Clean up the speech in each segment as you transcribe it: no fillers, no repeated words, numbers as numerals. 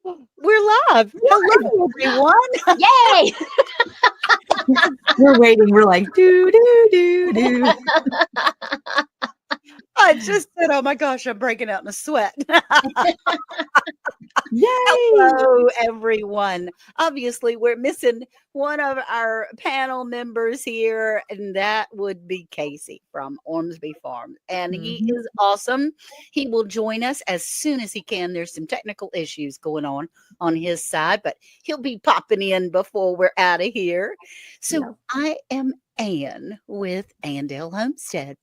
We're live. Hello, everyone. Yay! We're waiting. We're like, do, do, do, do. I just said, oh my gosh, I'm breaking out in a sweat. Yay! Hello, everyone. Obviously, we're missing one of our panel members here, and that would be Casey from Ormsby Farm. And he is awesome. He will join us as soon as he can. There's some technical issues going on his side, but he'll be popping in before we're out of here. So I am Ann with Andale Homestead.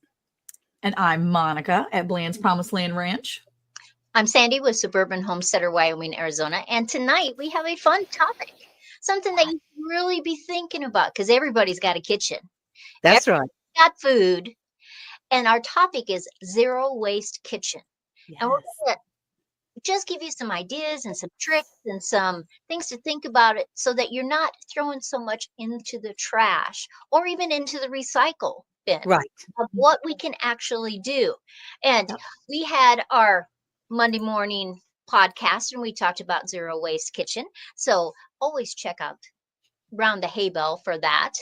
And I'm Monica at Bland's Promised Land Ranch. I'm Sandy with Suburban Homesteader, Wyoming, Arizona. And tonight we have a fun topic, something that you can really be thinking about because everybody's got a kitchen. That's right. Got food. And our topic is zero waste kitchen. Yes. And we're going to just give you some ideas and some tricks and some things to think about it so that you're not throwing so much into the trash or even into the recycle bin. Right. Of what we can actually do. And we had our Monday morning podcast and we talked about zero waste kitchen. So always check out around the Hay Bale for that.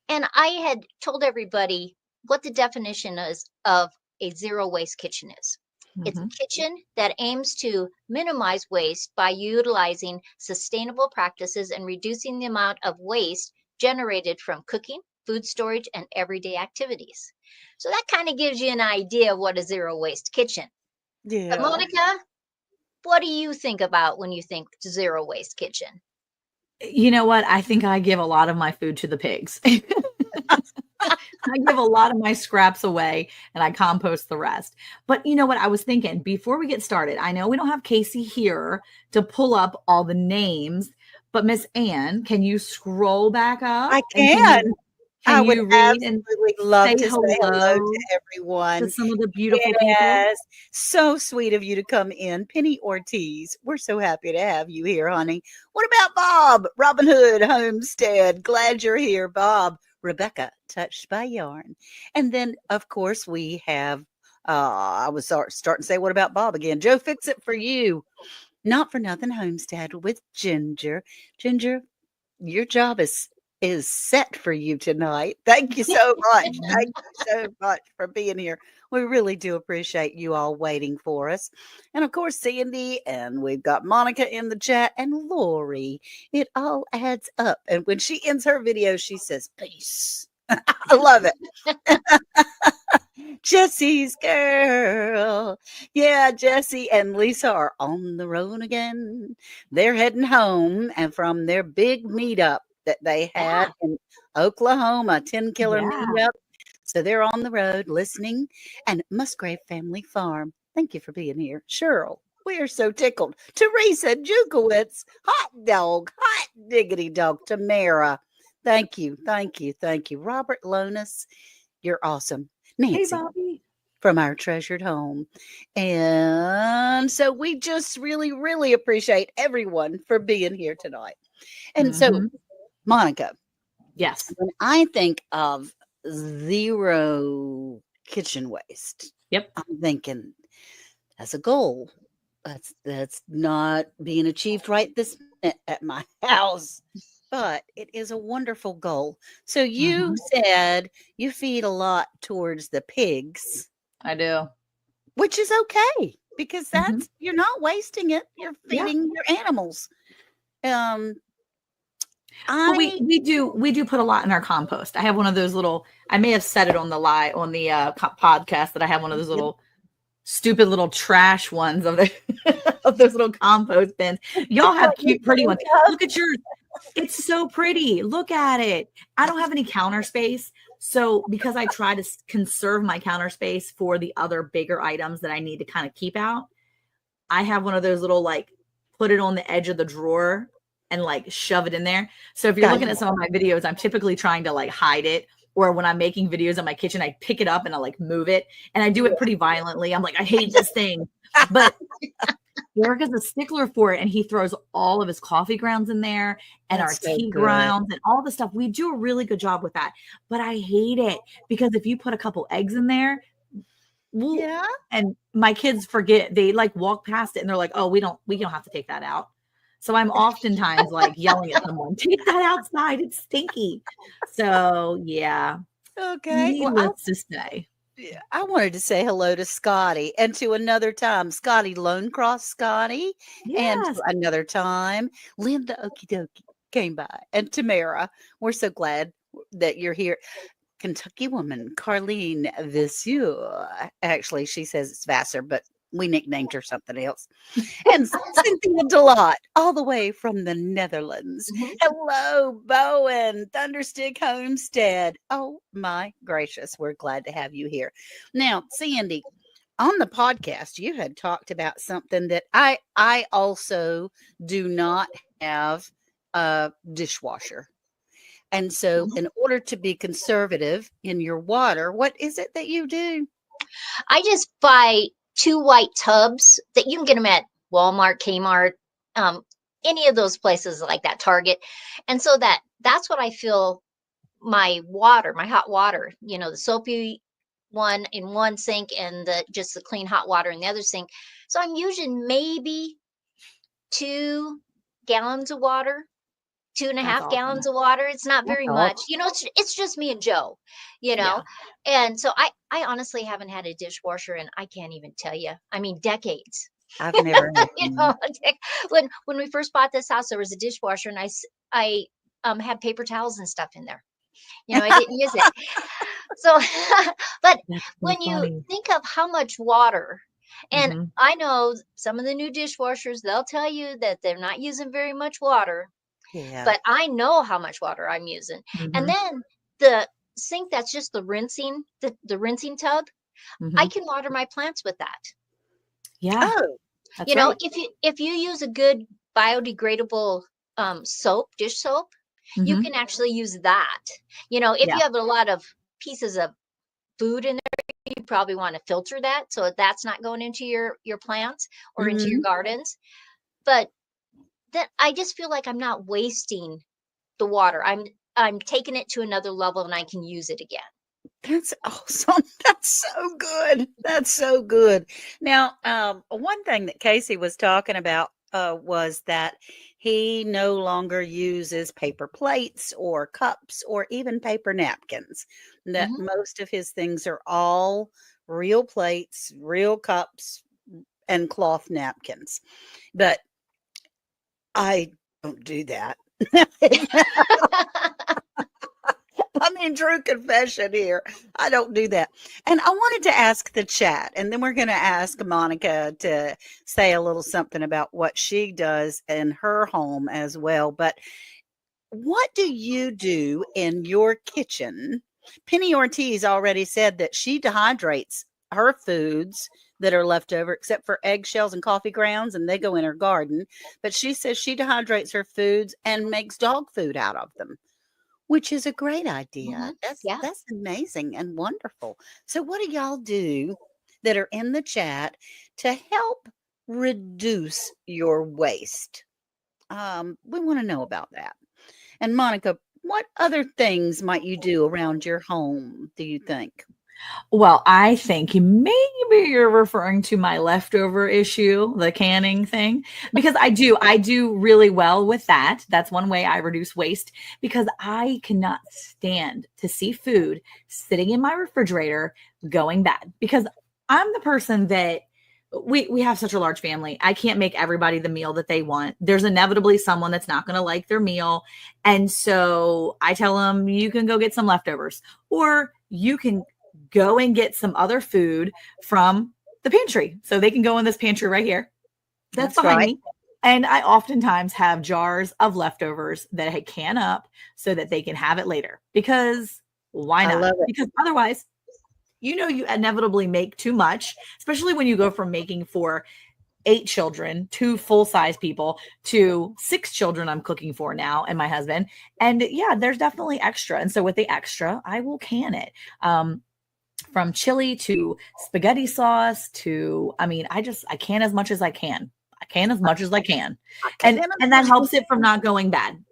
And I had told everybody what the definition is of a zero waste kitchen is. It's a kitchen that aims to minimize waste by utilizing sustainable practices and reducing the amount of waste generated from cooking, food storage, and everyday activities. So that kind of gives you an idea of what a zero waste kitchen. Yeah. But Monica, what do you think about when you think zero waste kitchen? You know what? I think I give a lot of my food to the pigs. I give a lot of my scraps away and I compost the rest. But you know what? I was thinking before we get started, I know we don't have Casey here to pull up all the names, but Miss Ann, can you scroll back up? I can. Can would you read and love say to say hello to everyone. To some of the beautiful people. So sweet of you to come in. Penny Ortiz, we're so happy to have you here, honey. What about Bob? Robin Hood Homestead. Glad you're here, Bob. Rebecca, Touched by Yarn. And then, of course, we have, I was starting to say, what about Bob again? Joe, Fix It For You. Not For Nothing Homestead with Ginger. Ginger, your job is set for you tonight. Thank you so much. Thank you so much for being here. We really do appreciate you all waiting for us. And of course, Sandy, and we've got Monica in the chat, and Lori. It all adds up. And when she ends her video, she says, peace. I love it. Jesse's girl. Yeah, Jesse and Lisa are on the road again. They're heading home and from their big meetup that they had in Oklahoma, 10 killer meetup. So they're on the road listening. And Musgrave Family Farm, thank you for being here. Cheryl, we are so tickled. Teresa Jukowitz, hot diggity dog. Tamara, thank you. Robert Lonis, you're awesome. Nancy, hey, Bobby. From our treasured home. And so we just really, really appreciate everyone for being here tonight. And so, Monica. Yes. When I think of zero kitchen waste, I'm thinking that's a goal. That's not being achieved right this minute at my house, but it is a wonderful goal. So you said you feed a lot towards the pigs. I do. Which is okay because that's you're not wasting it. You're feeding your animals. We do put a lot in our compost. I have one of those little, I may have said it on the podcast that I have one of those little stupid little trash ones of those little compost bins. Y'all have cute, pretty ones. Look at yours. It's so pretty. Look at it. I don't have any counter space. So because I try to conserve my counter space for the other bigger items that I need to kind of keep out, I have one of those little, like, put it on the edge of the drawer and like shove it in there. So if you're looking at some of my videos, I'm typically trying to like hide it. Or when I'm making videos in my kitchen, I pick it up and I like move it. And I do it pretty violently. I'm like, I hate this thing. But Eric is a stickler for it. And he throws all of his coffee grounds in there and our tea grounds and all the stuff. We do a really good job with that. But I hate it because if you put a couple eggs in there, Well, Yeah. and my kids forget, they like walk past it and they're like, oh, we don't have to take that out. So I'm oftentimes like yelling at someone, take that outside. It's stinky. So yeah, Okay. Well, needless to say. I wanted to say hello to Scotty and to another time, Scotty Lone Cross Scotty, and to Yes. another time, Linda Okie Dokie came by, and Tamara. We're so glad that you're here. Kentucky woman, Carlene Vissieux. Actually, she says it's Vassar, but we nicknamed her something else. And Cynthia Delot, all the way from the Netherlands. Mhm. Hello, Bowen, Thunderstick Homestead. Oh my gracious, we're glad to have you here. Now, Sandy, on the podcast, you had talked about something that I also do not have a dishwasher. And so, Mhm. in order to be conservative in your water, what is it that you do? I just buy 2 white tubs that you can get them at Walmart, Kmart, um, any of those places like that, Target. And so that's what I fill my water, my hot water, the soapy one in one sink and just the clean hot water in the other sink. So I'm using maybe 2 gallons of water, two and a That's half awesome. gallons of water. It's not That's very awesome. much. It's just me and Joe, you Yeah. know. And so I honestly haven't had a dishwasher and I can't even tell you. I mean, decades. I've never had You one. know, when we first bought this house, there was a dishwasher and I had paper towels and stuff in there. I didn't use it. So, but That's so when you funny. think of how much water, and Mhm. I know some of the new dishwashers, they'll tell you that they're not using very much water, Yeah. but I know how much water I'm using. And Mhm. then the sink that's just the rinsing tub, I Mhm. can water my plants with that. Yeah, Oh, that's right. If you use a good biodegradable dish soap, you Mhm. can actually use that. If Yeah. you have a lot of pieces of food in there, you probably want to filter that so that's not going into your plants or into your mhm. gardens. But then I just feel like I'm not wasting the water. I'm taking it to another level and I can use it again. That's awesome. That's so good. That's so good. Now, one thing that Casey was talking about was that he no longer uses paper plates or cups or even paper napkins. That Hmm. most of his things are all real plates, real cups, and cloth napkins. But I don't do that. I mean, true confession here. I don't do that. And I wanted to ask the chat, and then we're going to ask Monica to say a little something about what she does in her home as well. But what do you do in your kitchen? Penny Ortiz already said that she dehydrates her foods that are left over, except for eggshells and coffee grounds, and they go in her garden. But she says she dehydrates her foods and makes dog food out of them, which is a great idea. Hmm. That's Yeah. that's amazing and wonderful. So what do y'all do that are in the chat to help reduce your waste? We want to know about that. And Monica, what other things might you do around your home, do you think? Well, I think maybe you're referring to my leftover issue, the canning thing, because I do really well with that. That's one way I reduce waste because I cannot stand to see food sitting in my refrigerator going bad because I'm the person that we have such a large family. I can't make everybody the meal that they want. There's inevitably someone that's not going to like their meal. And so I tell them you can go get some leftovers or you can go and get some other food from the pantry. So they can go in this pantry right here. That's That's behind right. me. And I oftentimes have jars of leftovers that I can up so that they can have it later. Because why I not? love it. Because otherwise, you inevitably make too much, especially when you go from making for 8 children, 2 full-size people, to 6 children I'm cooking for now and my husband. And yeah, there's definitely extra. And so with the extra, I will can it. From chili to spaghetti sauce to, I mean, I can as much as I can. I can as much as I can. I And can and that imagine. helps it from not going bad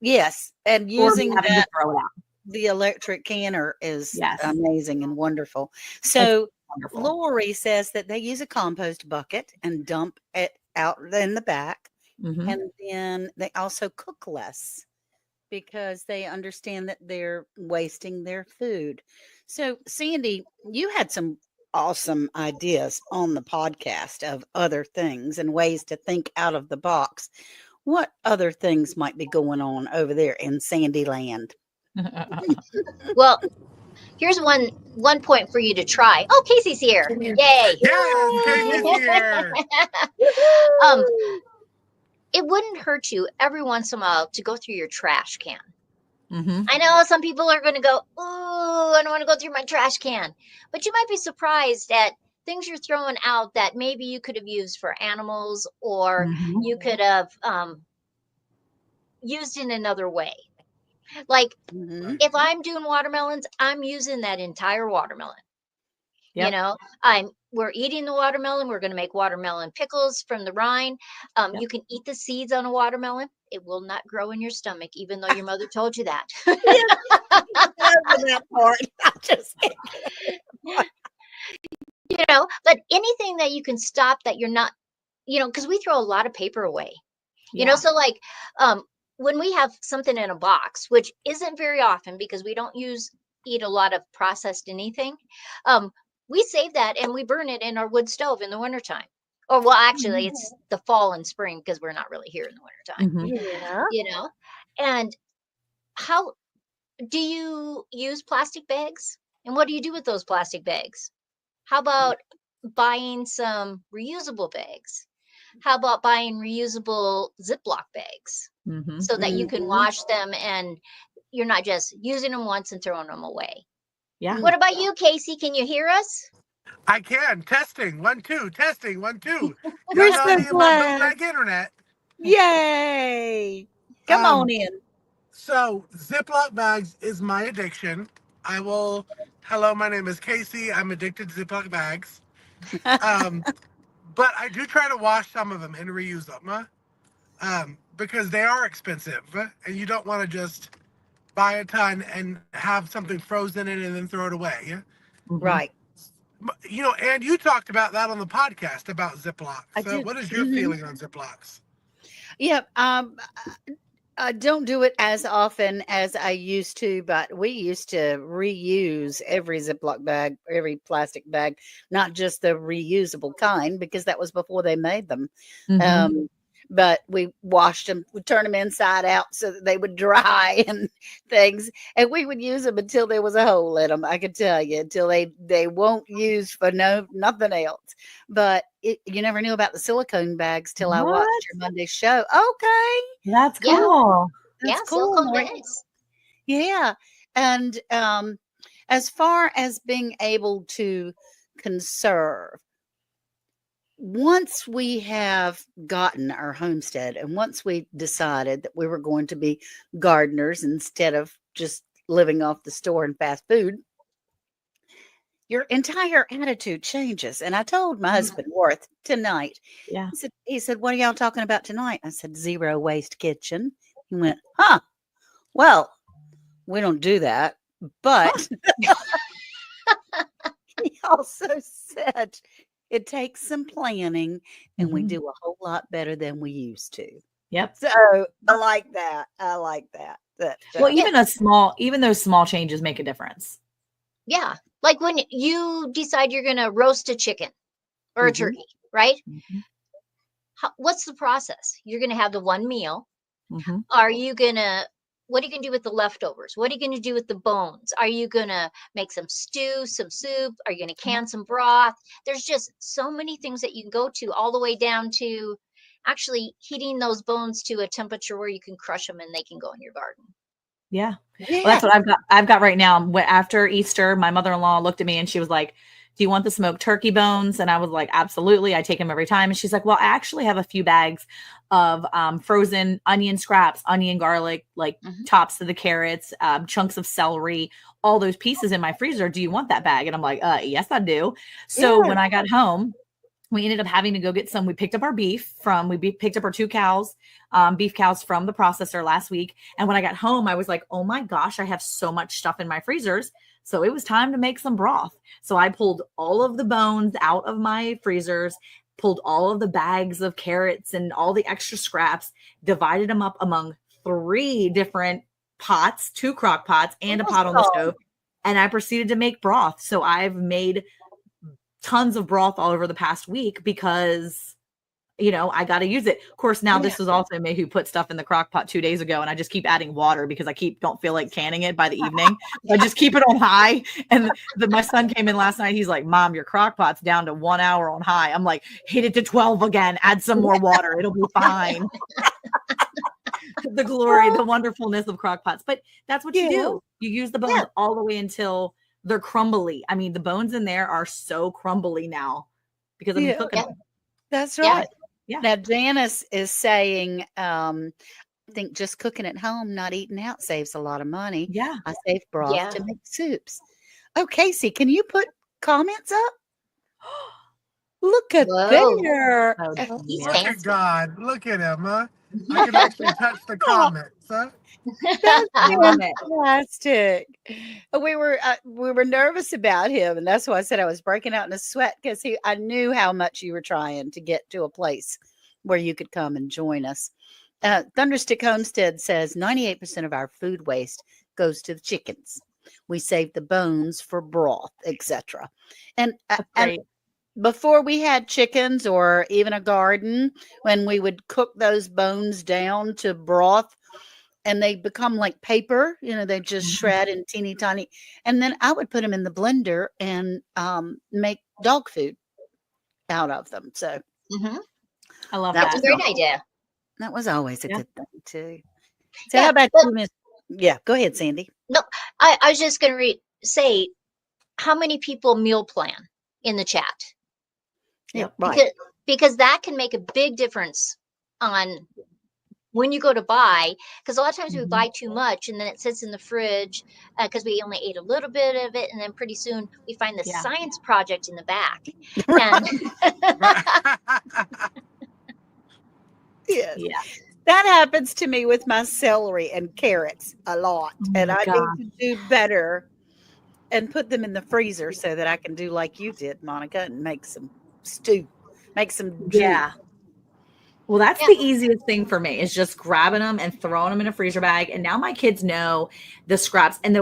Yes, and or me using having to that throw it out. the electric canner is Yes. amazing and wonderful. It's So wonderful. Lori says that they use a compost bucket and dump it out in the back. Mhm. And then they also cook less because they understand that they're wasting their food. So, Sandy, you had some awesome ideas on the podcast of other things and ways to think out of the box. What other things might be going on over there in Sandyland? Well, here's one point for you to try. Oh, Casey's here. Yay. Yes, Casey's here. It wouldn't hurt you every once in a while to go through your trash can. Mhm. I know some people are going to go, "Ooh, I don't want to go through my trash can." But you might be surprised at things you're throwing out that maybe you could have used for animals, or Mhm. you could have used in another way. Like Mhm. if I'm doing watermelons, I'm using that entire watermelon. You Yep. know, we're eating the watermelon. We're going to make watermelon pickles from the rind. Yep. You can eat the seeds on a watermelon. It will not grow in your stomach, even though your mother told you that. That part. I just But anything that you can stop that you're not, because we throw a lot of paper away. So like when we have something in a box, which isn't very often because we don't eat a lot of processed anything, we save that and we burn it in our wood stove in the wintertime. Or well, actually it's the fall and spring because we're not really here in the wintertime. Mhm. Yeah. And how do you use plastic bags? And what do you do with those plastic bags? How about buying some reusable bags? How about buying reusable Ziploc bags Mhm. so that you can Mhm. wash them and you're not just using them once and throwing them away? Yeah. What about you, Casey? Can you hear us? I can. Testing. 1, 2. Testing. 1, 2. We're Y'all know so me and my glad. bootleg internet. Yay. Come on in. So Ziploc bags is my addiction. I will. Hello, my name is Casey. I'm addicted to Ziploc bags. But I do try to wash some of them and reuse them, because they are expensive, and you don't want to just buy a ton and have something frozen in it and then throw it away. Mhm. Right. And you talked about that on the podcast about Ziplocs. I did. What is your Mhm. feeling on Ziplocs? Yeah. I don't do it as often as I used to, but we used to reuse every Ziploc bag, every plastic bag, not just the reusable kind, because that was before they made them. Mhm. But we washed them, we turned them inside out so that they would dry and things, and we would use them until there was a hole in them. I can tell you, until they won't use for nothing else. But you never knew about the silicone bags till I watched What? your Monday show. Okay. That's Yeah. cool. That's Yeah, cool. silicone Like, bags. yeah. And as far as being able to conserve, once we have gotten our homestead and once we decided that we were going to be gardeners instead of just living off the store and fast food, your entire attitude changes. And I told my husband Worth tonight, Yeah. he said, "What are y'all talking about tonight?" I said, "Zero waste kitchen." He went, "Huh, well, we don't do that." But he also said it takes some planning and we Mhm. do a whole lot better than we used to. Yep. So I like that. I like that. Well, even those small changes make a difference. Yeah. Like when you decide you're going to roast a chicken or a Mhm. turkey, right? Mhm. What's the process? You're going to have the one meal. Mhm. What are you going to do with the leftovers? What are you going to do with the bones? Are you going to make some stew, some soup? Are you going to can some broth? There's just so many things that you can go to, all the way down to actually heating those bones to a temperature where you can crush them and they can go in your garden. Yeah. Well, Yeah. that's what I've got right now. After Easter, my mother-in-law looked at me and she was like, "Do you want the smoked turkey bones?" And I was like, "Absolutely. I take them every time." And she's like, "Well, I actually have a few bags of frozen onion scraps, onion, garlic, like Mhm. tops of the carrots, chunks of celery, all those pieces in my freezer. Do you want that bag?" And I'm like, "Yes, I do." So Yeah. when I got home, we ended up having to go get some. We picked up our beef picked up our 2 cows, beef cows from the processor last week. And when I got home, I was like, "Oh my gosh, I have so much stuff in my freezers." So it was time to make some broth. So I pulled all of the bones out of my freezers, pulled all of the bags of carrots and all the extra scraps, divided them up among 3 different pots, 2 crock pots, and a pot on the stove. And I proceeded to make broth. So I've made tons of broth all over the past week because, I got to use it. Of course, now this was also me who put stuff in the crock pot 2 days ago, and I just keep adding water because I don't feel like canning it by the evening. So I just keep it on high. And my son came in last night. He's like, Mom, your crock pot's down to 1 hour on high. I'm like, hit it to 12 again. Add some more water. It'll be fine. The glory, the wonderfulness of crock pots. But that's what you do. You use the bones all the way until they're crumbly. I mean, the bones in there are so crumbly now because I've been cooking them. That's right. Yeah. Now, Janice is saying, I think just cooking at home, not eating out, saves a lot of money. Yeah. I save broth to make soups. Oh, Casey, can you put comments up? Look at there. Oh, Look at God. Look at him, huh? I can actually touch the comments, huh? That's I love it. fantastic. We were nervous about him, and that's why I said I was breaking out in a sweat because I knew how much you were trying to get to a place where you could come and join us. Thunderstick Homestead says 98% of our food waste goes to the chickens. We save the bones for broth, etc. And before we had chickens or even a garden, when we would cook those bones down to broth and they become like paper, they just shred in teeny tiny. And then I would put them in the blender and make dog food out of them. So I love That's a great idea. That was always a good thing too. So how about you, Miss? Yeah, go ahead, Sandy. No, I was just going to say, how many people meal plan in the chat? Yeah, right. Because that can make a big difference on when you go to buy. Because a lot of times we buy too much and then it sits in the fridge because we only ate a little bit of it, and then pretty soon we find the science project in the back. Yes. Yeah. That happens to me with my celery and carrots a lot. And I need to do better and put them in the freezer so that I can do like you did, Monica, and make some stew, make some juice. Yeah. Well, that's the easiest thing for me is just grabbing them and throwing them in a freezer bag. And now my kids know the scraps. And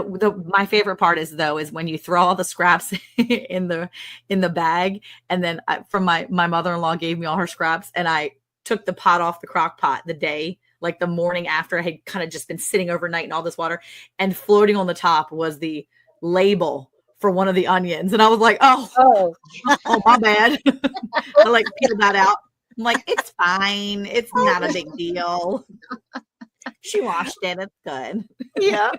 my favorite part is when you throw all the scraps in the bag. And then from my mother-in-law gave me all her scraps, and I took the pot off the crock pot the morning after I had kind of just been sitting overnight in all this water, and floating on the top was the label for one of the onions. And I was like, oh, my bad. I peeled that out. I'm like, it's fine. It's not a big deal. She washed it. It's good. Yeah.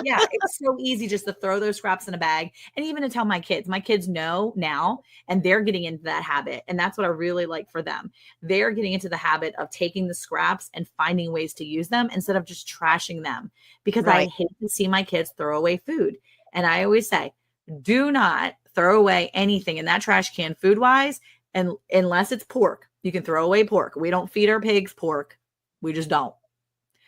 Yeah, it's so easy just to throw those scraps in a bag, and even to tell my kids know now, and they're getting into that habit. And that's what I really like for them. They're getting into the habit of taking the scraps and finding ways to use them instead of just trashing them, because I hate to see my kids throw away food. And I always say, do not throw away anything in that trash can food wise. And unless it's pork, you can throw away pork. We don't feed our pigs pork. We just don't.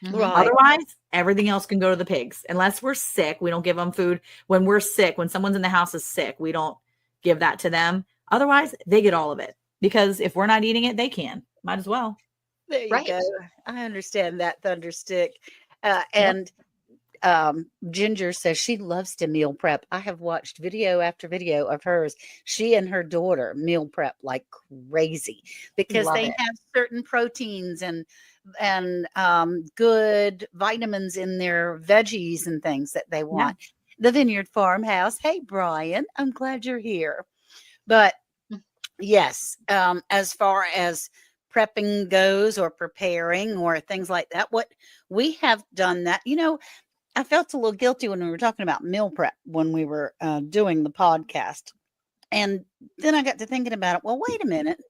Right. Otherwise, everything else can go to the pigs. Unless we're sick, we don't give them food. When we're sick, when someone's in the house is sick, we don't give that to them. Otherwise, they get all of it, because if we're not eating it, they can. Might as well. There you go. I understand that, Thunderstick. Ginger says she loves to meal prep. I have watched video after video of hers. She and her daughter meal prep like crazy because they have certain proteins and good vitamins in their veggies and things that they want. The Vineyard Farmhouse. Hey, Brian, I'm glad you're here. But yes, as far as prepping goes, or preparing, or things like that, what we have done that, I felt a little guilty when we were talking about meal prep when we were doing the podcast. And then I got to thinking about it. Well, wait a minute.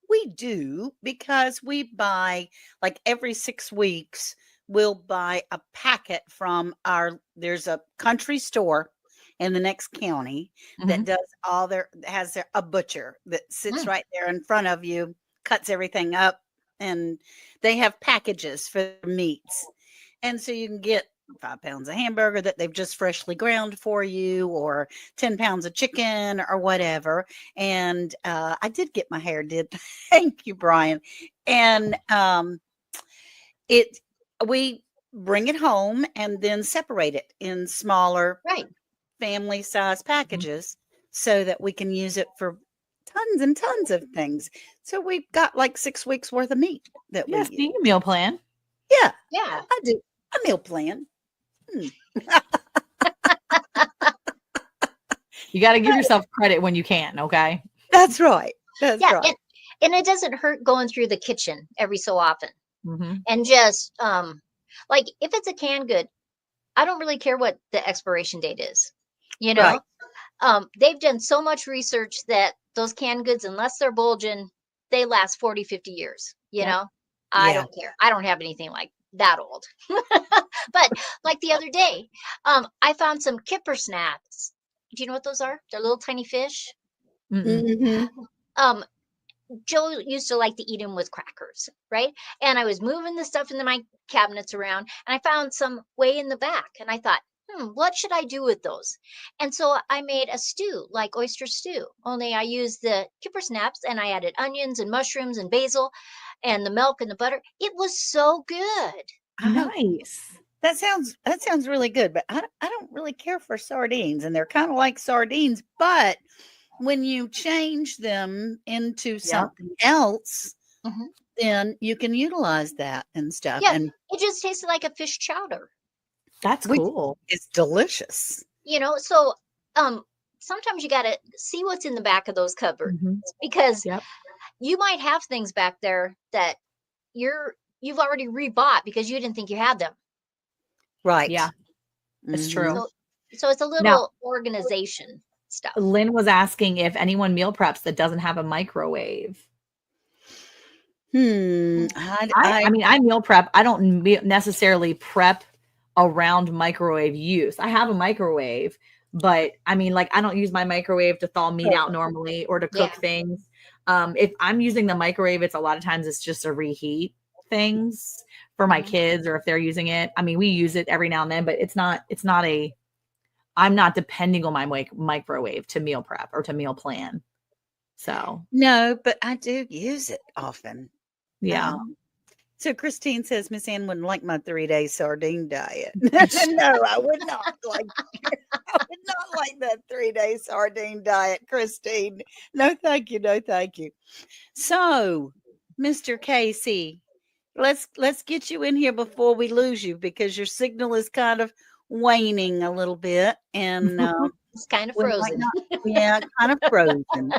We do, because we buy, like every 6 weeks, we'll buy a packet from there's a country store in the next county that does has a butcher that sits right there in front of you, cuts everything up, and they have packages for meats. And so you can get 5 pounds of hamburger that they've just freshly ground for you, or 10 pounds of chicken or whatever. And I did get my hair did. Thank you, Brian. And it we bring it home and then separate it in smaller Right. family size packages so that we can use it for tons and tons of things. So we've got like 6 weeks worth of meat that we Yes, use. being a meal plan. Yeah, Yeah. I do a meal plan. You got to give yourself credit when you can, okay? That's right. That's Yeah. right. And it doesn't hurt going through the kitchen every so often Mm-hmm. and just like if it's a canned good, I don't really care what the expiration date is. You know, Right. They've done so much research that those canned goods, unless they're bulging, they last 40, 50 years. You Yep. know, I Yeah. don't care. I don't have anything like that old. But like the other day, I found some kipper snaps. Do you know what those are? They're little tiny fish. Mm-mm. Hmm. Um, Joe used to like to eat them with crackers, right? And I was moving the stuff into my cabinets around, and I found some way in the back, and I thought, what should I do with those? And so I made a stew, like oyster stew. Only I used the kipper snaps, and I added onions and mushrooms and basil, and the milk and the butter. It was so good. I know. Nice. That sounds really good, but I don't really care for sardines, and they're kind of like sardines, but when you change them into something else, Mhm. then you can utilize that and stuff, Yeah, and it just tasted like a fish chowder. That's which cool. is delicious. You know, so sometimes you got to see what's in the back of those cupboards Mhm. because Yep. you might have things back there that you've already rebought because you didn't think you had them. Right. Yeah, it's Mhm. true. So it's a little Now, organization stuff. Lynn was asking if anyone meal preps that doesn't have a microwave. I mean, I meal prep. I don't necessarily prep around microwave use. I have a microwave, but I mean, like, I don't use my microwave to thaw meat out normally or to cook Yeah. things. If I'm using the microwave, it's a lot of times it's just to reheat things for my Mhm. kids, or if they're using it. I mean, we use it every now and then, but it's not I'm not depending on my microwave to meal prep or to meal plan. So, No, but I do use it often. yeah. So Christine says Miss Ann wouldn't like my 3-day sardine diet. No, I would not like. I would not like that 3-day sardine diet, Christine. No, thank you. No, thank you. So, Mr. Casey, let's get you in here before we lose you, because your signal is kind of waning a little bit, and It's kind of we might frozen. not. Yeah, kind of frozen.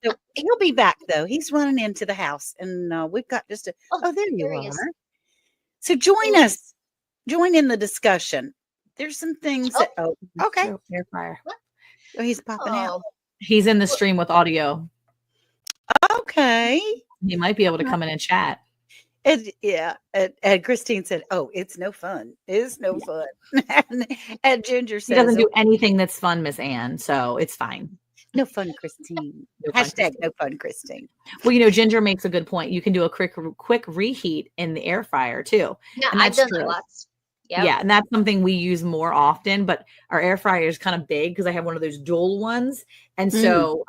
So he'll be back though. He's running into the house, and we've got just a. Oh, there you there he is. are. So join us. Join in the discussion. There's some things that. Oh, okay. Oh, air fryer. Oh, he's popping out. Oh, He's in the stream with audio. Okay. He might be able to come in and chat. And yeah, and Christine said, "Oh, it's no fun. It's no fun." and Ginger He says, doesn't do anything that's fun, Miss Ann, so it's fine. "No fun, Christine." No fun, Hashtag Christine. no fun, Christine. Well, you know, Ginger makes a good point. You can do a quick reheat in the air fryer too. yeah, And I've that's done that true. lots. Yep. Yeah, and that's something we use more often, but our air fryer is kind of big because I have one of those dual ones. And so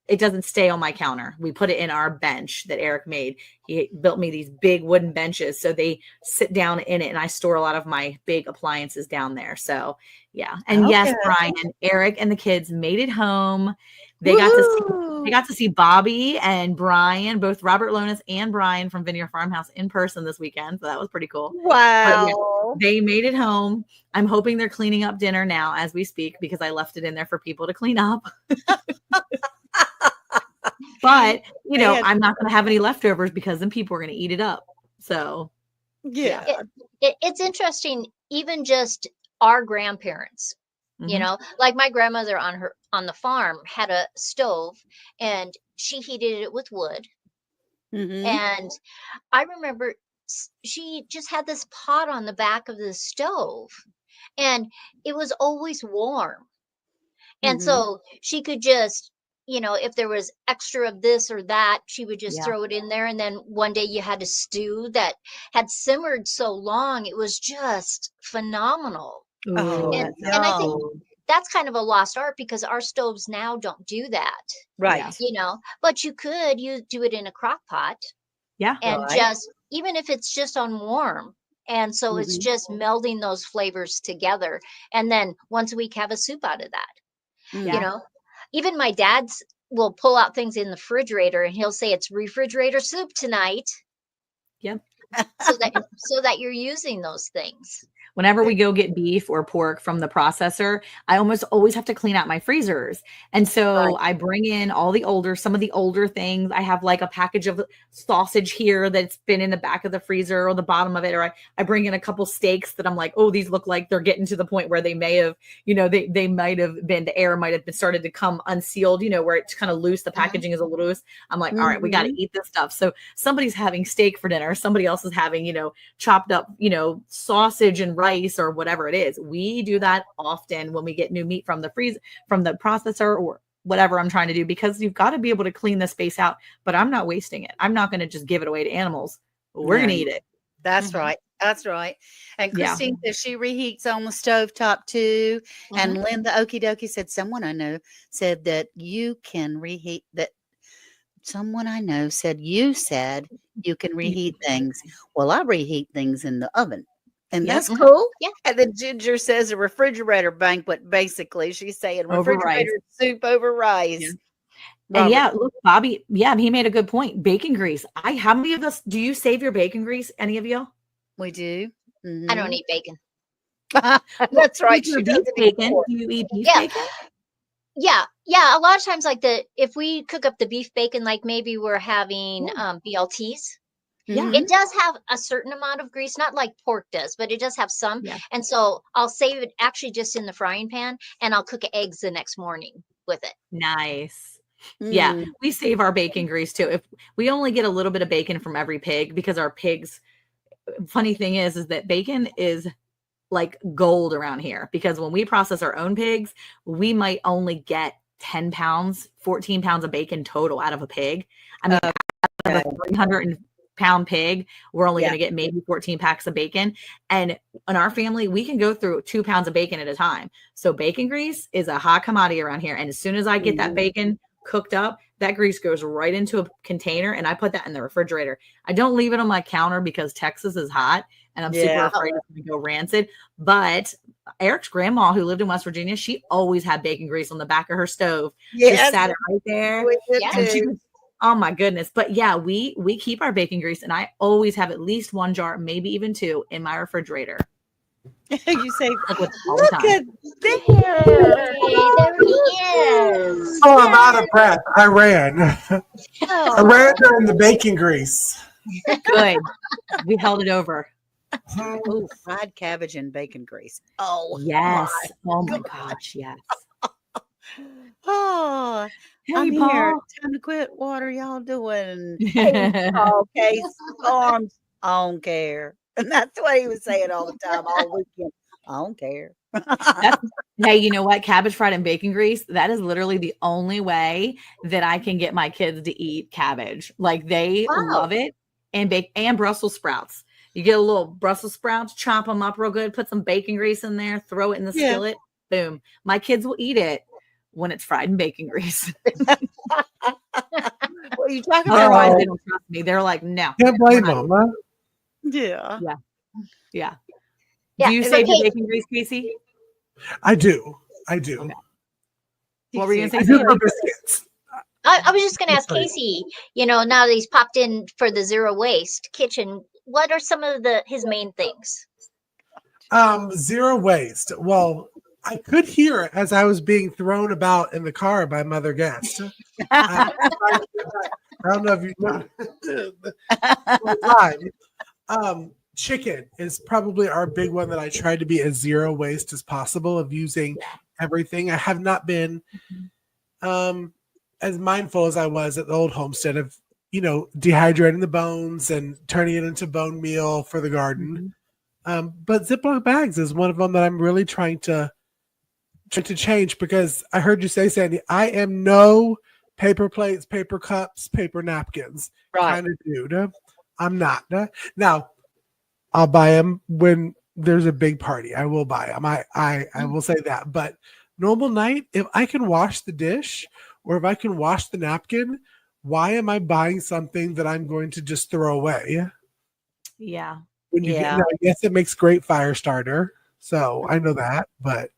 it doesn't stay on my counter. We put it in our bench that Eric made. He built me these big wooden benches, so they sit down in it, and I store a lot of my big appliances down there. So yeah. And yes, Okay. Brian, Eric and the kids made it home. They got to see Bobby and Brian, both Robert Lonis and Brian from Vineyard Farmhouse in person this weekend. So that was pretty cool. Wow. Yeah, they made it home. I'm hoping they're cleaning up dinner now as we speak, because I left it in there for people to clean up. But, you know, I'm not going to have any leftovers because then people are going to eat it up. So, yeah. It's interesting, even just our grandparents. You know, like my grandmother on the farm had a stove, and she heated it with wood. Mhm. And I remember she just had this pot on the back of the stove, and it was always warm. And Mhm. so she could just if there was extra of this or that, she would just Yeah. throw it in there. And then one day you had a stew that had simmered so long, it was just phenomenal. Oh, And that's I think yum. that's kind of a lost art because our stoves now don't do that, Right. but you do it in a crock pot Yeah. and Right. just, even if it's just on warm. And so it's Mhm. just melding those flavors together. And then once a week, have a soup out of that. Mm. Yeah. Even my dad's will pull out things in the refrigerator and he'll say it's refrigerator soup tonight. Yep. So that you're using those things. Whenever we go get beef or pork from the processor, I almost always have to clean out my freezers. And so I bring in some of the older things. I have like a package of sausage here that's been in the back of the freezer or the bottom of it. Or I bring in a couple steaks that I'm like, oh, these look like they're getting to the point where they may have, they might have been, the air might have been started to come unsealed, where it's kind of loose. The packaging is a little loose. I'm like, all right, we got to eat this stuff. So somebody's having steak for dinner. Somebody else is having, chopped up, sausage and rice or whatever it is. We do that often when we get new meat from the processor or whatever I'm trying to do, because you've got to be able to clean the space out, but I'm not wasting it. I'm not going to just give it away to animals. We're going to eat it. That's right. That's right. And Yeah. Christine says she reheats on the stove top too. And Linda Okie Dokie said someone I know said that you can reheat that. Someone I know said you can reheat things. Well, I reheat things in the oven. And that's cool. Yeah. And then Ginger says a refrigerator banquet, basically. She's saying Over refrigerator soup over rice. Yeah. And yeah, look, Bobby, he made a good point. Bacon grease. How many of us, do you save your bacon grease? Any of y'all? We do. I don't eat bacon. That's right. She She beef doesn't bacon. anymore. Do you eat beef Yeah. bacon? Yeah. A lot of times, like if we cook up the beef bacon, like maybe we're having BLTs. Yeah. It does have a certain amount of grease, not like pork does, but it does have some. Yeah. And so I'll save it actually just in the frying pan and I'll cook eggs the next morning with it. Nice. Yeah. We save our bacon grease too. If we only get a little bit of bacon from every pig, because our pigs, funny thing is that bacon is like gold around here, because when we process our own pigs, we might only get 10 pounds, 14 pounds of bacon total out of a pig. I mean, out of a 300-pound pig, we're only going to get maybe 14 packs of bacon. And in our family, we can go through 2 pounds of bacon at a time. So bacon grease is a hot commodity around here. And as soon as I get that bacon cooked up, that grease goes right into a container and I put that in the refrigerator. I don't leave it on my counter because Texas is hot and I'm super afraid it's going to go rancid. But Eric's grandma, who lived in West Virginia, she always had bacon grease on the back of her stove. Just sat it right there. And she was, oh my goodness. But yeah, we keep our bacon grease and I always have at least 1 jar, maybe even 2 in my refrigerator. You say, look at there he is. Oh, I'm out of breath. I ran. I ran during the bacon grease. Good. We held it over. Oh, fried cabbage and bacon grease. Oh, yes. Oh my gosh, yes. Oh, Hey, I'm Paul. here. Time to quit. What are y'all doing? Hey, Paul, Case Arms. I don't care. And that's what he was saying all the time, all weekend. I don't care. Hey, you know what? Cabbage fried and bacon grease, that is literally the only way that I can get my kids to eat cabbage. Like they love it. And Brussels sprouts. You get a little Brussels sprouts, chop them up real good, put some bacon grease in there, throw it in the skillet. Boom. My kids will eat it when it's fried in bacon grease. What are you talking about? Otherwise, they don't trust me. They're like, no. Can't blame them, huh? Yeah. Do you save your bacon grease, Casey? I do. Okay. What were you going to I say? do for biscuits. I was just going to ask Casey, now that he's popped in for the zero waste kitchen, what are some of his main things? Zero waste. Well, I could hear it as I was being thrown about in the car by Mother Guest. I don't know if you know. Chicken is probably our big one that I tried to be as zero waste as possible of using everything. I have not been as mindful as I was at the old homestead of, dehydrating the bones and turning it into bone meal for the garden. But Ziploc bags is one of them that I'm really trying to change, because I heard you say, Sandy, I am no paper plates, paper cups, paper napkins Right. kind of dude. I'm not. Now, I'll buy them when there's a big party. I will buy them. I will say that. But normal night, if I can wash the dish or if I can wash the napkin, why am I buying something that I'm going to just throw away? Yeah. When you Yeah. now, yes, it makes great fire starter. So I know that, but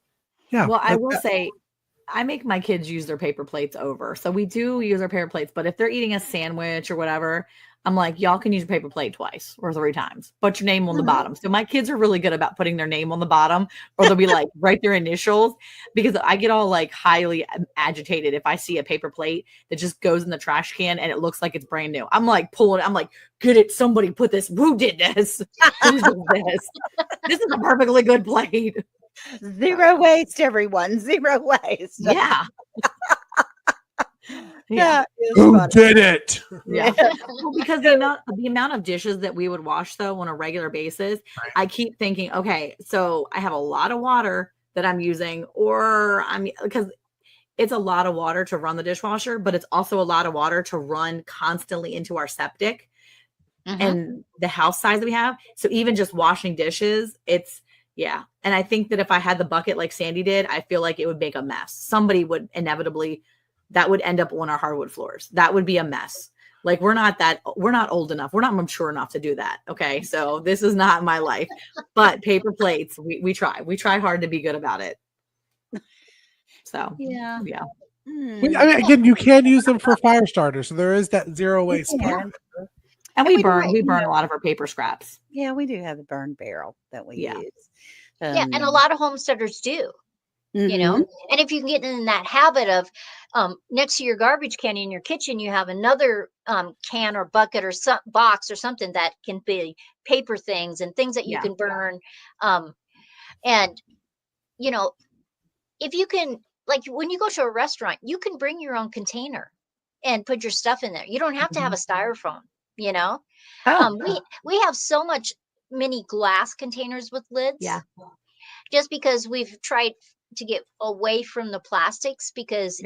yeah. Well, I but will that- say I make my kids use their paper plates over. So we do use our paper plates, but if they're eating a sandwich or whatever, I'm like, y'all can use your paper plate twice or 3 times. Put your name on the bottom. So my kids are really good about putting their name on the bottom, or they'll be like, write their initials, because I get all like highly agitated if I see a paper plate that just goes in the trash can and it looks like it's brand new. I'm like pulling, I'm like, get it, somebody put this. Who did this? Who did this? This is a perfectly good plate. Zero waste, everyone. Zero waste. Yeah. That is Who funny. did it? Yeah. Well, because the amount of dishes that we would wash though on a regular basis, Right. I keep thinking, okay, so I have a lot of water that I'm using, or because it's a lot of water to run the dishwasher, but it's also a lot of water to run constantly into our septic and the house size that we have. So even just washing dishes, yeah. And I think that if I had the bucket like Sandy did, I feel like it would make a mess. Somebody would inevitably, that would end up on our hardwood floors. That would be a mess. Like we're not old enough. We're not mature enough to do that. Okay. So this is not my life, but paper plates, we try hard to be good about it. So Yeah. yeah. I mean, again, you can use them for fire starters. So there is that zero waste can. part. And we we do burn it, a lot of our paper scraps. Yeah, we do have a burn barrel that we Yeah. use. Yeah, and a lot of homesteaders do. You know, and if you can get in that habit of next to your garbage can in your kitchen, you have another can or bucket or some box or something that can be paper things and things that you can burn. And, you know, if you can, like when you go to a restaurant, you can bring your own container and put your stuff in there. You don't have to have a styrofoam, you know. We have so much mini glass containers with lids. Yeah. Just because we've tried to get away from the plastics, because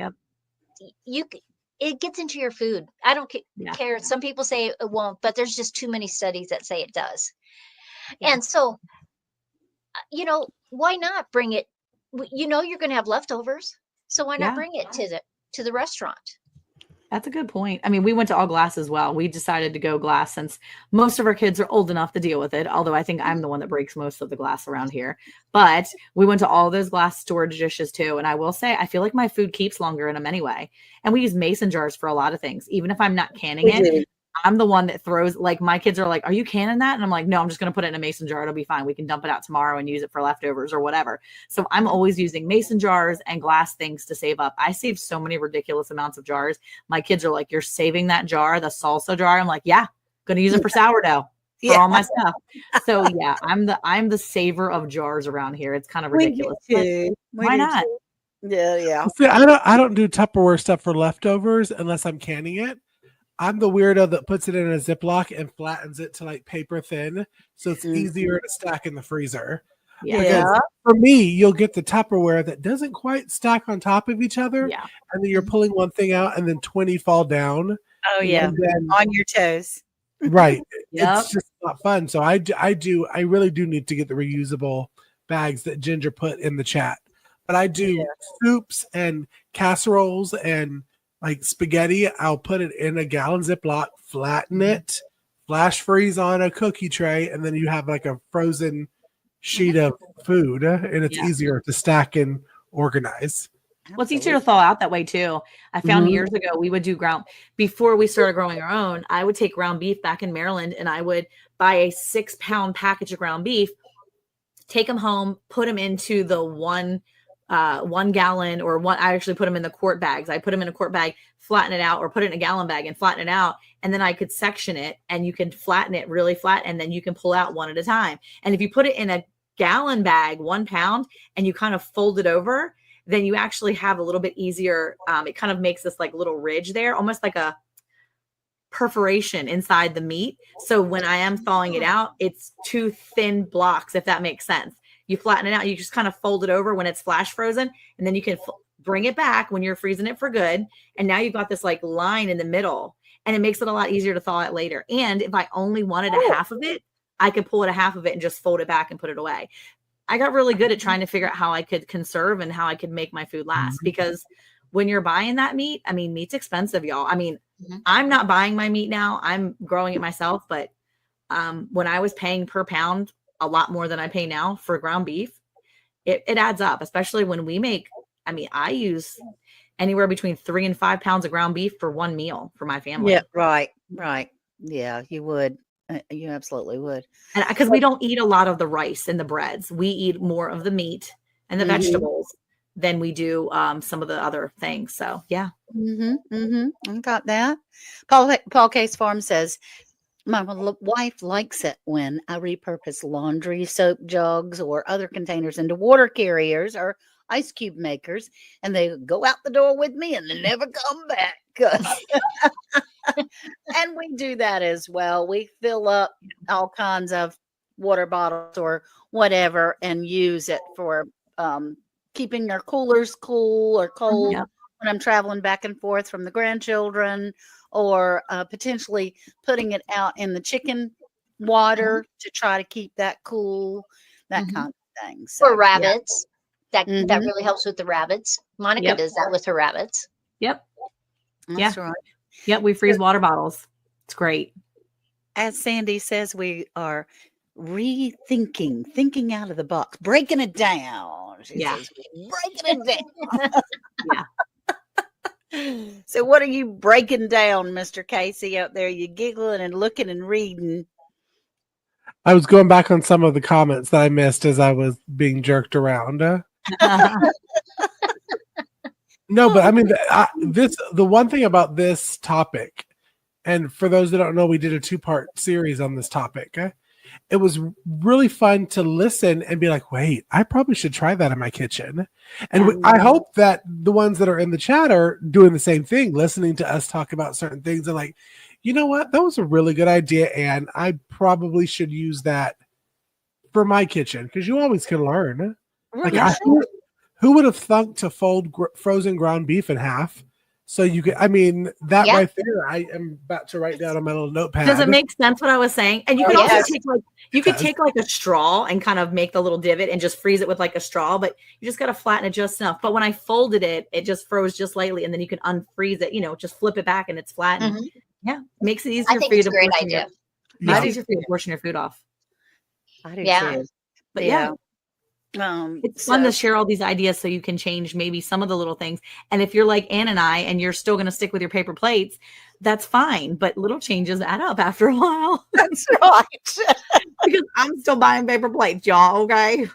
it gets into your food. I don't care. Some people say it won't, but there's just too many studies that say it does. And so, you know, why not bring it? You know, you're going to have leftovers, so why not bring it to the restaurant? That's a good point. I mean, we went to all glass as well. We decided to go glass since most of our kids are old enough to deal with it. Although I think I'm the one that breaks most of the glass around here. But we went to all those glass storage dishes too. And I will say, I feel like my food keeps longer in them anyway. And we use mason jars for a lot of things. Even if I'm not canning it, I'm the one that throws, like my kids are like, are you canning that? And I'm like, no, I'm just going to put it in a mason jar. It'll be fine. We can dump it out tomorrow and use it for leftovers or whatever. So I'm always using mason jars and glass things to save up. I save so many ridiculous amounts of jars. My kids are like, you're saving that jar, the salsa jar. I'm like, yeah, going to use it for sourdough for all my stuff. So yeah, I'm the saver of jars around here. It's kind of ridiculous. Why not? Yeah. See, I don't do Tupperware stuff for leftovers unless I'm canning it. I'm the weirdo that puts it in a Ziploc and flattens it to like paper thin, so it's easier to stack in the freezer. Yeah. Because for me, you'll get the Tupperware that doesn't quite stack on top of each other, and then you're pulling one thing out, and then 20 fall down. Oh yeah, then, on your toes. Right. It's just not fun. So I really do need to get the reusable bags that Ginger put in the chat. But I do soups and casseroles and like spaghetti. I'll put it in a gallon Ziploc, flatten it, flash freeze on a cookie tray, and then you have like a frozen sheet of food, and it's easier to stack and organize. Well, it's easier to thaw out that way too. I found years ago we would do before we started growing our own. I would take ground beef back in Maryland, and I would buy a 6-pound package of ground beef, take them home, put them into the 1 gallon or one. I actually put them in the quart bags. I put them in a quart bag, flatten it out, or put it in a gallon bag and flatten it out. And then I could section it, and you can flatten it really flat, and then you can pull out one at a time. And if you put it in a gallon bag, 1 pound, and you kind of fold it over, then you actually have a little bit easier. It kind of makes this like little ridge there, almost like a perforation inside the meat. So when I am thawing it out, it's 2 thin blocks, if that makes sense. You flatten it out, you just kind of fold it over when it's flash frozen, and then you can bring it back when you're freezing it for good. And now you've got this like line in the middle, and it makes it a lot easier to thaw it later. And if I only wanted a half of it, I could pull it a half of it and just fold it back and put it away. I got really good at trying to figure out how I could conserve and how I could make my food last, because when you're buying that meat, I mean, meat's expensive, y'all. I mean, I'm not buying my meat now. I'm growing it myself. But when I was paying per pound a lot more than I pay now for ground beef, it adds up, especially when we make, I mean, I use anywhere between 3 and 5 pounds of ground beef for one meal for my family. Yeah, right. Yeah, you would. You absolutely would. And because we don't eat a lot of the rice and the breads, we eat more of the meat and the vegetables than we do some of the other things. So yeah. I got that. Paul Case Farm says, my wife likes it when I repurpose laundry soap jugs or other containers into water carriers or ice cube makers, and they go out the door with me and they never come back. And we do that as well. We fill up all kinds of water bottles or whatever and use it for keeping our coolers cool or cold when I'm traveling back and forth from the grandchildren, or potentially putting it out in the chicken water to try to keep that cool, that kind of thing. So, for rabbits, that really helps with the rabbits. Monica does that with her rabbits. Yep. That's right. Yep. We freeze water bottles. It's great. As Sandy says, we are thinking out of the box, breaking it down. She says, breaking it down. So what are you breaking down, Mr. Casey, out there? You giggling and looking and reading. I was going back on some of the comments that I missed as I was being jerked around. No, but I mean, the one thing about this topic, and for those that don't know, we did a 2-part series on this topic. It was really fun to listen and be like, wait, I probably should try that in my kitchen. And I hope that the ones that are in the chat are doing the same thing, listening to us talk about certain things and like, you know what, that was a really good idea, and I probably should use that for my kitchen, because you always can learn. Like, who would have thunk to fold frozen ground beef in half? So you could, I mean, that right there, I am about to write down on my little notepad. Does it make sense what I was saying? And you could also take like a straw and kind of make the little divot and just freeze it with like a straw, but you just got to flatten it just enough. But when I folded it, it just froze just lightly, and then you can unfreeze it, just flip it back and it's flattened. Yeah. Makes it easier for you to great idea. Makes it easier for you to portion your food off. I do too. But it's fun to share all these ideas so you can change maybe some of the little things. And if you're like Ann and I, and you're still going to stick with your paper plates, that's fine. But little changes add up after a while. That's right. Because I'm still buying paper plates, y'all. Okay.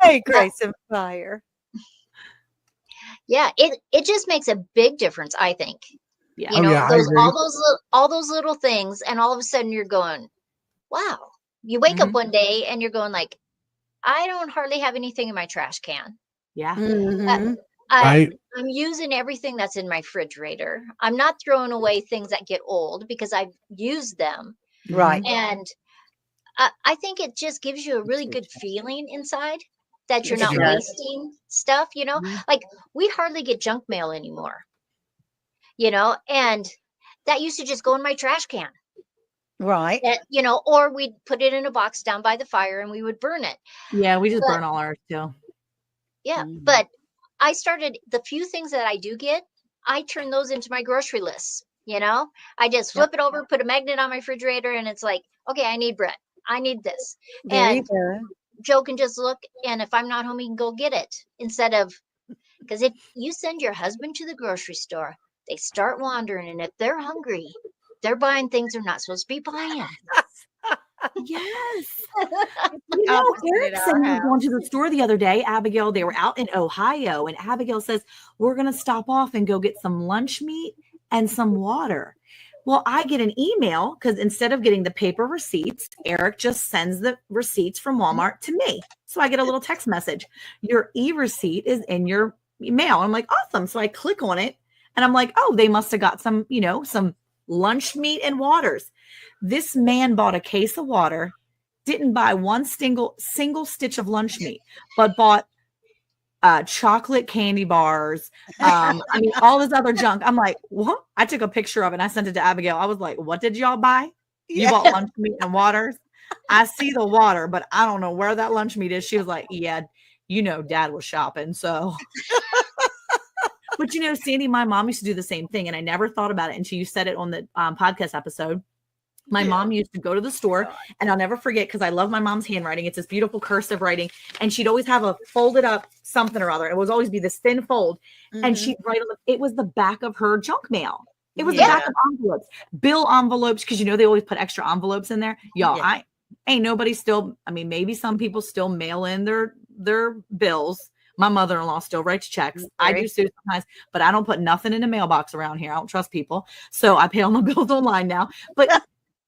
Hey, Grace and Fire. Yeah, it just makes a big difference, I think. Yeah. All those little things, and all of a sudden you're going, wow. You wake up one day and you're going like, I don't hardly have anything in my trash can. Yeah. I'm using everything that's in my refrigerator. I'm not throwing away things that get old because I've used them. Right. And I think it just gives you a really good feeling inside that you're not wasting stuff, like we hardly get junk mail anymore, and that used to just go in my trash can. Right. Or we'd put it in a box down by the fire and we would burn it. Yeah, we just burn all ours too. Yeah, but I started, the few things that I do get, I turn those into my grocery lists. I just flip it over, put a magnet on my refrigerator, and it's like, okay, I need bread. I need this. And Joe can just look, and if I'm not home, he can go get it. Instead of, because if you send your husband to the grocery store, they start wandering, and if they're hungry, they're buying things they're not supposed to be buying. Yes. Eric said we were going to the store the other day. Abigail, they were out in Ohio, and Abigail says, we're going to stop off and go get some lunch meat and some water. Well, I get an email because instead of getting the paper receipts, Eric just sends the receipts from Walmart to me. So I get a little text message. Your e-receipt is in your mail. I'm like, awesome. So I click on it and I'm like, oh, they must have got some, some lunch meat and waters. This man bought a case of water, didn't buy one single stitch of lunch meat, but bought chocolate candy bars. I mean, all this other junk. I'm like, what? I took a picture of it and I sent it to Abigail. I was like, what did y'all buy? You bought lunch meat and waters. I see the water, but I don't know where that lunch meat is. She was like, yeah, Dad was shopping. So, but Sandy, my mom used to do the same thing and I never thought about it until you said it on the podcast episode. My mom used to go to the store and I'll never forget because I love my mom's handwriting. It's this beautiful cursive writing. And she'd always have a folded up something or other. It would always be this thin fold. And she'd write on it was the back of her junk mail. It was the back of envelopes, bill envelopes, because they always put extra envelopes in there. Y'all, I ain't nobody still. I mean, maybe some people still mail in their bills. My mother-in-law still writes checks. I do too sometimes, but I don't put nothing in the mailbox around here. I don't trust people, so I pay all my bills online now. But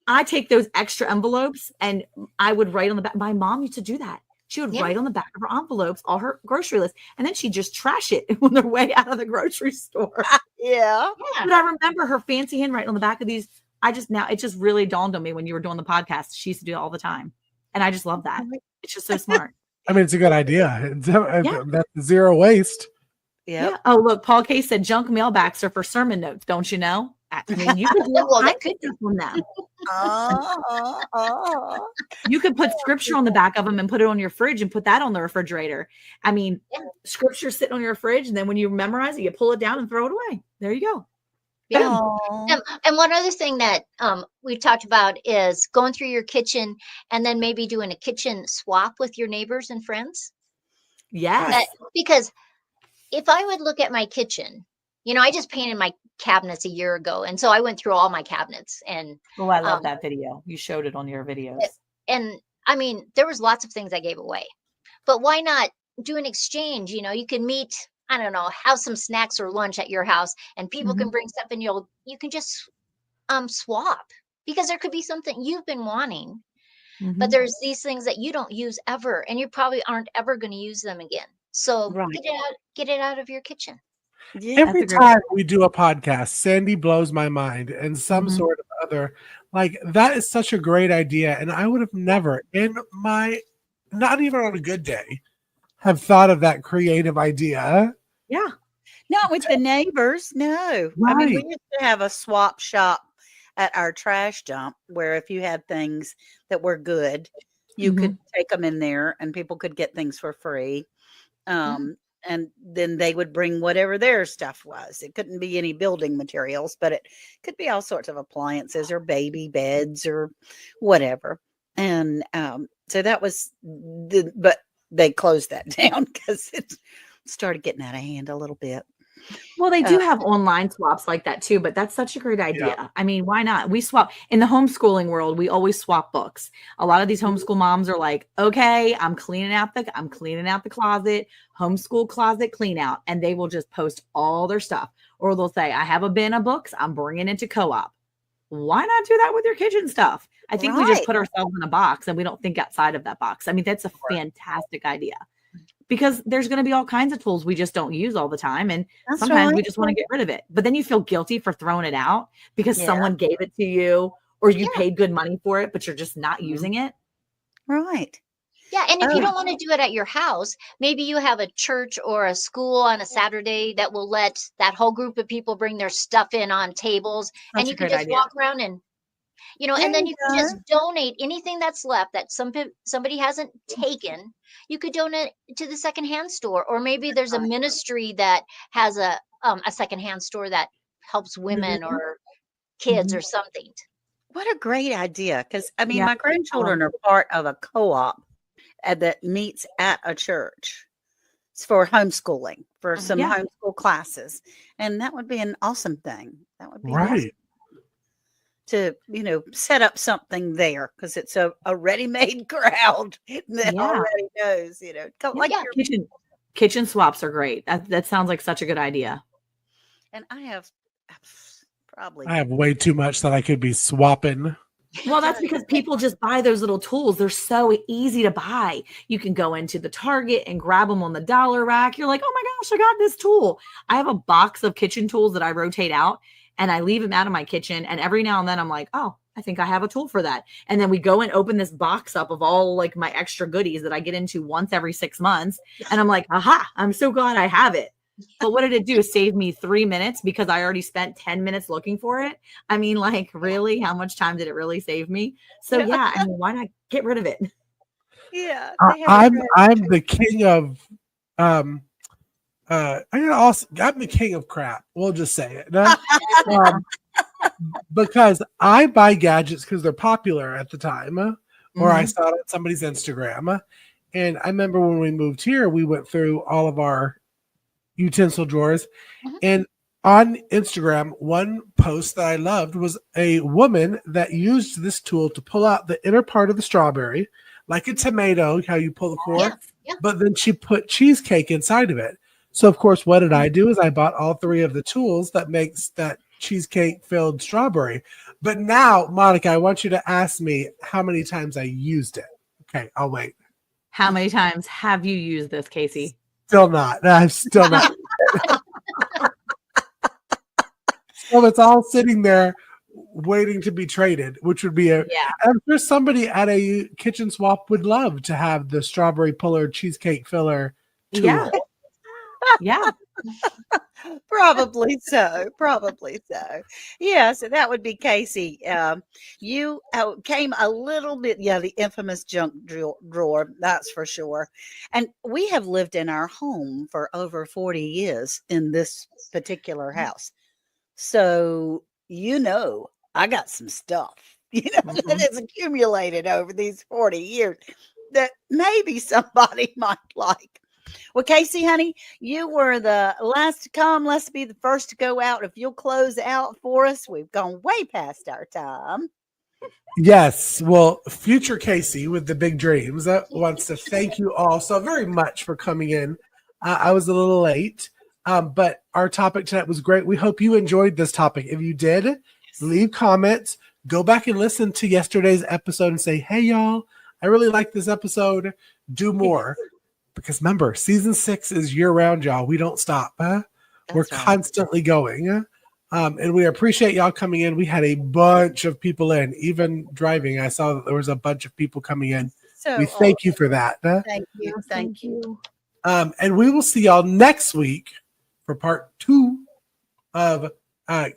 I take those extra envelopes and I would write on the back. My mom used to do that. She would write on the back of her envelopes all her grocery list, and then she'd just trash it on their way out of the grocery store. Yeah. But I remember her fancy handwriting on the back of these. It just really dawned on me when you were doing the podcast. She used to do it all the time. And I just love that. It's just so smart. I mean, it's a good idea. That's zero waste. Yeah. Oh, look, Paul K said junk mailbacks are for sermon notes. Don't you know? I mean, you could do from them. You could put scripture on the back of them and put it on your fridge and put that on the refrigerator. I mean, scripture sitting on your fridge, and then when you memorize it, you pull it down and throw it away. There you go. Yeah. And one other thing that we talked about is going through your kitchen and then maybe doing a kitchen swap with your neighbors and friends. Yes. Because if I would look at my kitchen, I just painted my cabinets a year ago. And so I went through all my cabinets and I love that video. You showed it on your videos. And I mean, there was lots of things I gave away, but why not do an exchange? You can meet, I don't know, have some snacks or lunch at your house and people can bring stuff and you can just swap, because there could be something you've been wanting, but there's these things that you don't use ever, and you probably aren't ever going to use them again. So get it out of your kitchen. Yeah, every time we do a podcast, Sandy blows my mind in some sort of other. Like, that is such a great idea. And I would have never, not even on a good day, have thought of that creative idea. Yeah. Not with the neighbors. No. Right. I mean, we used to have a swap shop at our trash dump where if you had things that were good, you could take them in there and people could get things for free. And then they would bring whatever their stuff was. It couldn't be any building materials, but it could be all sorts of appliances or baby beds or whatever. And so that was but they closed that down because it started getting out of hand a little bit. Well, they do have online swaps like that too, but that's such a great idea. Yeah. I mean, why not? We swap in the homeschooling world. We always swap books. A lot of these homeschool moms are like, okay, I'm cleaning out the closet, homeschool closet clean out. And they will just post all their stuff, or they'll say, I have a bin of books. I'm bringing it to co-op. Why not do that with your kitchen stuff? I think we just put ourselves in a box and we don't think outside of that box. I mean, that's a fantastic idea. Because there's going to be all kinds of tools we just don't use all the time. And sometimes we just want to get rid of it. But then you feel guilty for throwing it out because someone gave it to you or you paid good money for it, but you're just not using it. Right. Yeah. And if you don't want to do it at your house, maybe you have a church or a school on a Saturday that will let that whole group of people bring their stuff in on tables. And you can just walk around and, and then you can just donate anything that's left that somebody hasn't taken. You could donate to the secondhand store, or maybe there's a ministry that has a secondhand store that helps women or kids or something. What a great idea. Because, I mean, my grandchildren are part of a co-op that meets at a church. It's for homeschooling, for some homeschool classes. And that would be an awesome thing. That would be awesome to, set up something there, because it's a ready-made crowd that already knows, kitchen swaps are great. That sounds like such a good idea. And I have way too much that I could be swapping. Well, that's because people just buy those little tools. They're so easy to buy. You can go into the Target and grab them on the dollar rack. You're like, oh my gosh, I got this tool. I have a box of kitchen tools that I rotate out, and I leave them out of my kitchen. And every now and then I'm like, oh, I think I have a tool for that. And then we go and open this box up of all like my extra goodies that I get into once every 6 months. And I'm like, aha, I'm so glad I have it. But what did it do? Save me 3 minutes because I already spent 10 minutes looking for it. I mean, like, really, how much time did it really save me? So yeah, I mean, why not get rid of it? Yeah. I'm the king of I'm the king of crap. We'll just say it. No? Because I buy gadgets because they're popular at the time, or I saw it on somebody's Instagram. And I remember when we moved here, we went through all of our utensil drawers, and on Instagram, one post that I loved was a woman that used this tool to pull out the inner part of the strawberry, like a tomato, how you pull the core, but then she put cheesecake inside of it. So of course, what did I do is I bought all 3 of the tools that makes that cheesecake filled strawberry. But now, Monica, I want you to ask me how many times I used it. Okay, I'll wait. How many times have you used this, Casey? Still not. I'm still not. So it's all sitting there waiting to be traded, which would be I'm sure somebody at a kitchen swap would love to have the strawberry puller cheesecake filler tool. Yeah. Probably so. Yeah, so that would be Casey. You came a little bit, the infamous junk drawer, that's for sure. And we have lived in our home for over 40 years in this particular house. So, I got some stuff, that has accumulated over these 40 years that maybe somebody might like. Well, Casey, honey, you were the last to come. Let's be the first to go out. If you'll close out for us, we've gone way past our time. Yes. Well, future Casey with the big dreams wants to thank you all so very much for coming in. I was a little late, but our topic tonight was great. We hope you enjoyed this topic. If you did, leave comments. Go back and listen to yesterday's episode and say, hey, y'all, I really like this episode. Do more. Because remember, season 6 is year-round, y'all. We don't stop. We're constantly going. And we appreciate y'all coming in. We had a bunch of people in, even driving. I saw that there was a bunch of people coming in. So we thank you for that. Thank you. And we will see y'all next week for part 2 of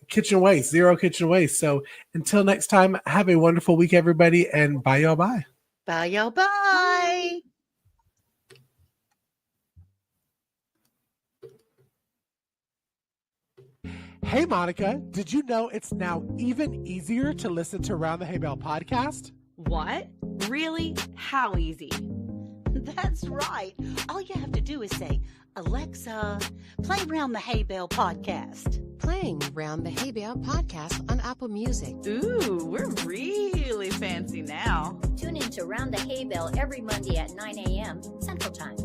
Kitchen Waste, Zero Kitchen Waste. So until next time, have a wonderful week, everybody, and bye, y'all. Bye. Bye, y'all. Bye. Hey, Monica, did you know it's now even easier to listen to Around the Hay Bale podcast? What? Really? How easy? That's right. All you have to do is say, Alexa, play Round the Hay Bale podcast. Playing Round the Hay Bale podcast on Apple Music. Ooh, we're really fancy now. Tune in to Round the Hay Bale every Monday at 9 a.m. Central Time.